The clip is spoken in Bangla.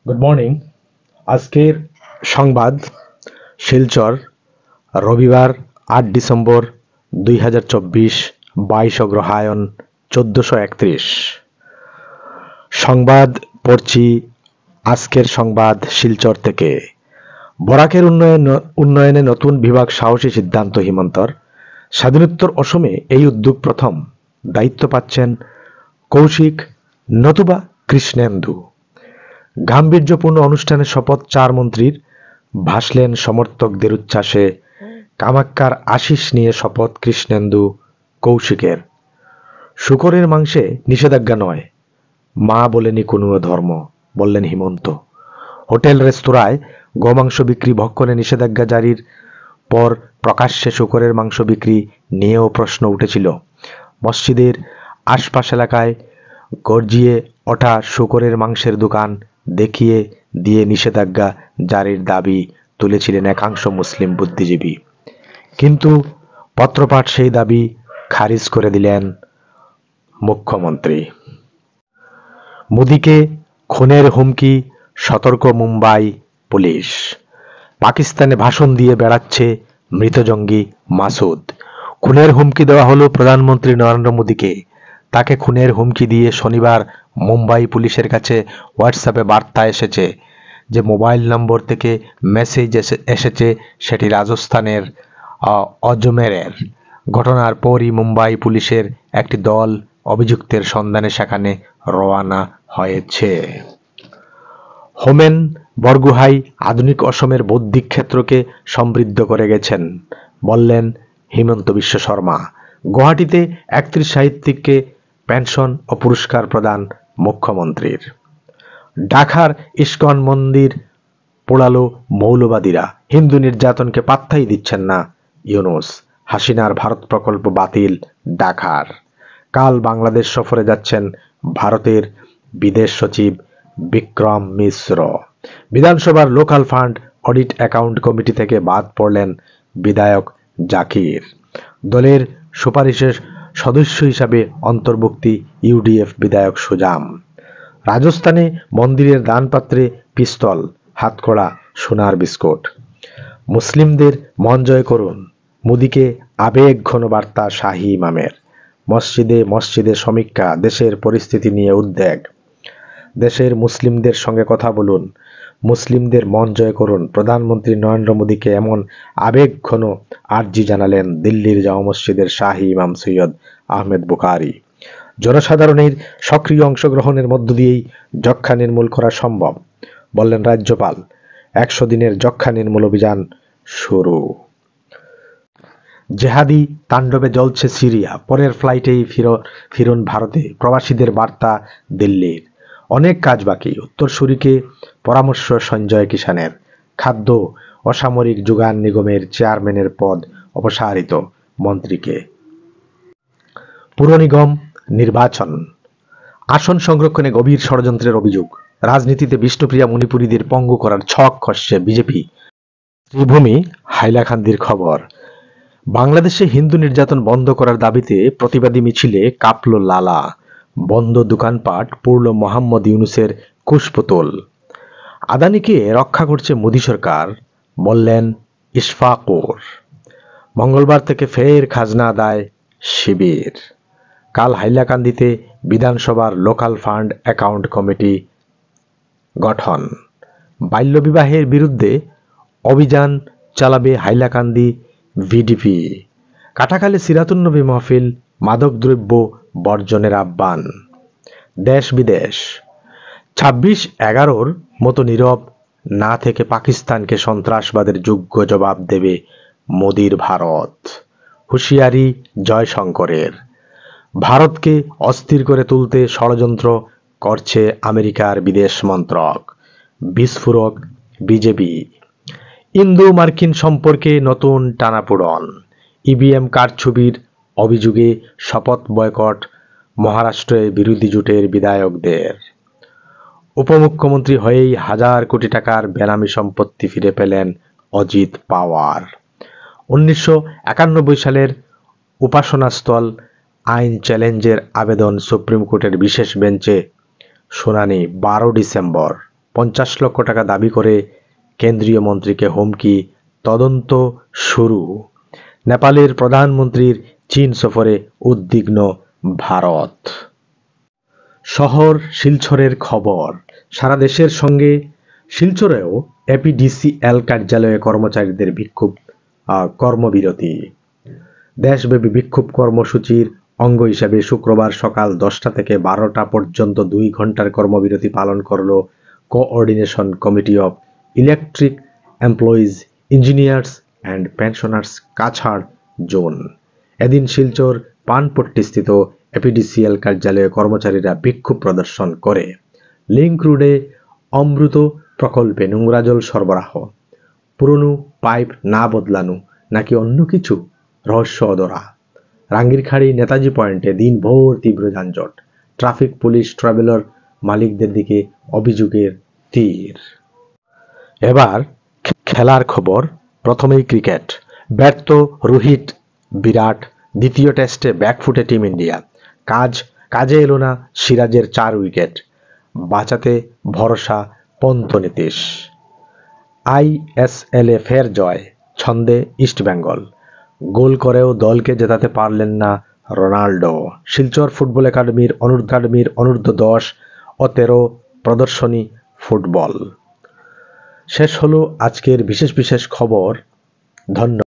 Good morning. আজকের সংবাদ শিলচর, রবিবার ৮ ডিসেম্বর ২০২৪, ২২ অগ্রহায়ণ ১৪৩১। সংবাদ পড়ছি আজকের সংবাদ শিলচর থেকে। বরাকের উন্নয়নে নতুন বিভাগ সাহসী সিদ্ধান্ত হিমন্তর। স্বাধীনোত্তর অসমে এই উদ্যোগ প্রথম। দায়িত্ব পাচ্ছেন কৌশিক নতুবা কৃষ্ণেন্দু। গাম্ভীর্যপূর্ণ অনুষ্ঠানে শপথ ৪ মন্ত্রীর, ভাসলেন সমর্থকদের উচ্ছ্বাসে। কামাক্কার আশিস নিয়ে শপথ কৃষ্ণেন্দু কৌশিকের। শূকরের মাংসে নিষেধাজ্ঞা নয়, মা বলেনি কোনো ধর্ম, বললেন হিমন্ত। হোটেল রেস্তোরাঁয় গোমাংস বিক্রি ভক্ষণে নিষেধাজ্ঞা জারির পর প্রকাশ্যে শূকরের মাংস বিক্রি নিয়েও প্রশ্ন উঠেছিল। মসজিদের আশপাশ এলাকায় গর্জিয়ে ওঠা শূকরের মাংসের দোকান দেখিয়ে দিয়ে নিষেধাজ্ঞা জারির দাবি তুলেছিলেন একাংশ মুসলিম বুদ্ধিজীবী। কিন্তু পত্রপাঠ সেই দাবি খারিজ করে দিলেন মুখ্যমন্ত্রী। মোদিকে খুনের হুমকি, সতর্ক মুম্বাই পুলিশ। পাকিস্তানে ভাষণ দিয়ে বেড়াচ্ছে মৃত জঙ্গি মাসুদ। খুনের হুমকি দেওয়া হলো প্রধানমন্ত্রী নরেন্দ্র মোদিকে। তাকে খুনের হুমকি দিয়ে শনিবার মুম্বাই পুলিশের কাছে হোয়াটসঅ্যাপে বার্তা এসেছে। যে মোবাইল নম্বর থেকে মেসেজ এসেছে সেটি রাজস্থানের অজমেরের। ঘটনার পরই মুম্বাই পুলিশের একটি দল অভিযুক্তের সন্ধানে সেখানে রওনা হয়েছে। হোমেন বরগোহাই আধুনিক অসমের বৌদ্ধিক ক্ষেত্রকে সমৃদ্ধ করে গেছেন, বললেন হিমন্ত বিশ্ব শর্মা। গুয়াহাটিতে ৩১ সাহিত্যিককে পেনশন ও পুরস্কার প্রদান মুখ্যমন্ত্রীর। ঢাকার ইস্কন মন্দির পোড়ালো মৌলবাদীরা, হিন্দু নির্যাতনকে পাত্তাই দিচ্ছেন না ইউনূস। হাসিনার ভারত প্রকল্প বাতিল ঢাকার। কাল বাংলাদেশ সফরে যাচ্ছেন ভারতের বিদেশ সচিব বিক্রম মিশ্র। বিধানসভার local fund audit account committee থেকে বাদ পড়লেন বিধায়ক জাকির। দলের সুপারিশের সদস্য হিসাবে অন্তর্ভুক্তি ইউডিএফ বিধায়ক সুজাম। রাজস্থানে মন্দিরের দানপাত্রে পিস্তল, হাতকড়া, সোনার বিস্কুট। মুসলিমদের মন জয় করুন, মোদিকে আবেগ ঘন বার্তা শাহী ইমামের। মসজিদে মসজিদে সমীক্ষা, দেশের পরিস্থিতি নিয়ে উদ্বেগ। দেশের মুসলিমদের সঙ্গে কথা বলুন, মুসলিমদের মন জয় করুন, প্রধানমন্ত্রী নরেন্দ্র মোদিকে এমন আবেগ ঘন আর্জি জানালেন দিল্লির জামা মসজিদের শাহী ইমাম সৈয়দ আহমেদ বুখারী। জনসাধারণের সক্রিয় অংশগ্রহণের মধ্য দিয়েই যক্ষ্মা নির্মূল করা সম্ভব, বললেন রাজ্যপাল। ১০০ দিনের যক্ষ্মা নির্মূল অভিযান শুরু। জেহাদি তাণ্ডবে জ্বলছে সিরিয়া, পরের ফ্লাইটেই ফিরুন ভারতে, প্রবাসীদের বার্তা দিল্লির। অনেক কাজ বাকি, উত্তরসূরিকে পরামর্শ সঞ্জয় কিষানের। খাদ্য অসামরিক যোগান নিগমের চেয়ারম্যানের পদ অপসারিত মন্ত্রীকে। পুর নিগম নির্বাচন, আসন সংরক্ষণে গভীর ষড়যন্ত্রের অভিযোগ। রাজনীতিতে বিষ্ণুপ্রিয়া মণিপুরীদের পঙ্গু করার ছক কষছে বিজেপি। শ্রীভূমি হাইলাকান্দির খবর। বাংলাদেশে হিন্দু নির্যাতন বন্ধ করার দাবিতে প্রতিবাদী মিছিলে কাঁপল লালা। বন্ধ দোকানপাট, পড়ল মোহাম্মদ ইউনূসের কুশপুতুল। আদানিকে রক্ষা করছে মোদী সরকার, বললেন ইশফাকুর। মঙ্গলবার থেকে ফের খাজনা আদায় শিবির। কাল হাইলাকান্দিতে বিধানসভার লোকাল ফান্ড অ্যাকাউন্ট কমিটি গঠন। বাল্যবিবাহের বিরুদ্ধে অভিযান চালাবে হাইলাকান্দি ভিডিপি। কাটাখালে সিরাতুন্নবী মাহফিল, মাদকদ্রব্য বর্জনের আহ্বান। দেশ বিদেশ, ২৬/১১ মতো নীরব না থেকে পাকিস্তানকে সন্ত্রাসবাদের যোগ্য জবাব দেবে মোদির ভারত। হুঁশিয়ারি জয়শঙ্করের। ভারতকে অস্থির করে তুলতে ষড়যন্ত্র করছে আমেরিকার বিদেশ মন্ত্রক। বিস্ফোরক বিজেপি। ইন্দো মার্কিন সম্পর্কে নতুন টানাপোড়েন। ইভিএম কারচুপির অভিযোগে শপথ বয়কট মহারাষ্ট্রে বিরোধী জোটের বিধায়কদের। উপমুখ্যমন্ত্রী হয়েই হাজার কোটি টাকার বেনামি সম্পত্তি ফিরে পেলেন অজিত পাওয়ার। ১৯৯১ সালের উপাসনাস্থল আইন চ্যালেঞ্জের আবেদন সুপ্রিম কোর্টের বিশেষ বেঞ্চে শুনানি ১২ ডিসেম্বর। 50 লক্ষ টাকা দাবি করে কেন্দ্রীয় মন্ত্রীকে হুমকি, তদন্ত শুরু। নেপালের প্রধানমন্ত্রীর চীন সফরে উদ্বিগ্ন ভারত। শহর শিলচরের খবর। সারা দেশের সঙ্গে শিলচরেও এপিডিসিএল কার্যালয়ে কর্মচারীদের কর্মবিরতি। দেশব্যাপী বিক্ষোভ কর্মসূচির অঙ্গ হিসেবে শুক্রবার সকাল 10টা থেকে 12টা পর্যন্ত 2 ঘন্টার কর্মবিরতি পালন করল coordination committee of electric employees, engineers and pensioners Cachar zone. এদিন শিলচর পানপট্টিস্থিত এপিডিসিএল কার্যালয়ে কর্মচারীরা বিক্ষোভ প্রদর্শন করে। লিংক রোডে অমৃত প্রকল্পে নোংরা জল সরবরাহ, পুরনো পাইপ না বদলানো নাকি অন্য কিছু, রহস্য অধরা। রাঙ্গিরখাড়ি নেতাজি পয়েন্টে দিনভর তীব্র যানজট। ট্রাফিক পুলিশ ট্রাভেলার মালিকদের দিকে অভিযোগের তীর। এবার খেলার খবর। প্রথমেই ক্রিকেট। ব্যর্থ রোহিত, বিরাট। দ্বিতীয় টেস্টে ব্যাকফুটে টিম ইন্ডিয়া। কাজে এলো না সিরাজের 4 উইকেট। বাঁচাতে ভরসা পন্ত নীতিশ। আইএসএলে ফের জয়, ছন্দে ইস্টবেঙ্গল। গোল করেও দলকে জেতাতে পারলেন না রোনাল্ডো। শিলচর ফুটবল একাডেমির অনূর্ধ্ব 10 ও 13 প্রদর্শনী ফুটবল। শেষ হলো আজকের বিশেষ খবর। ধন্যবাদ।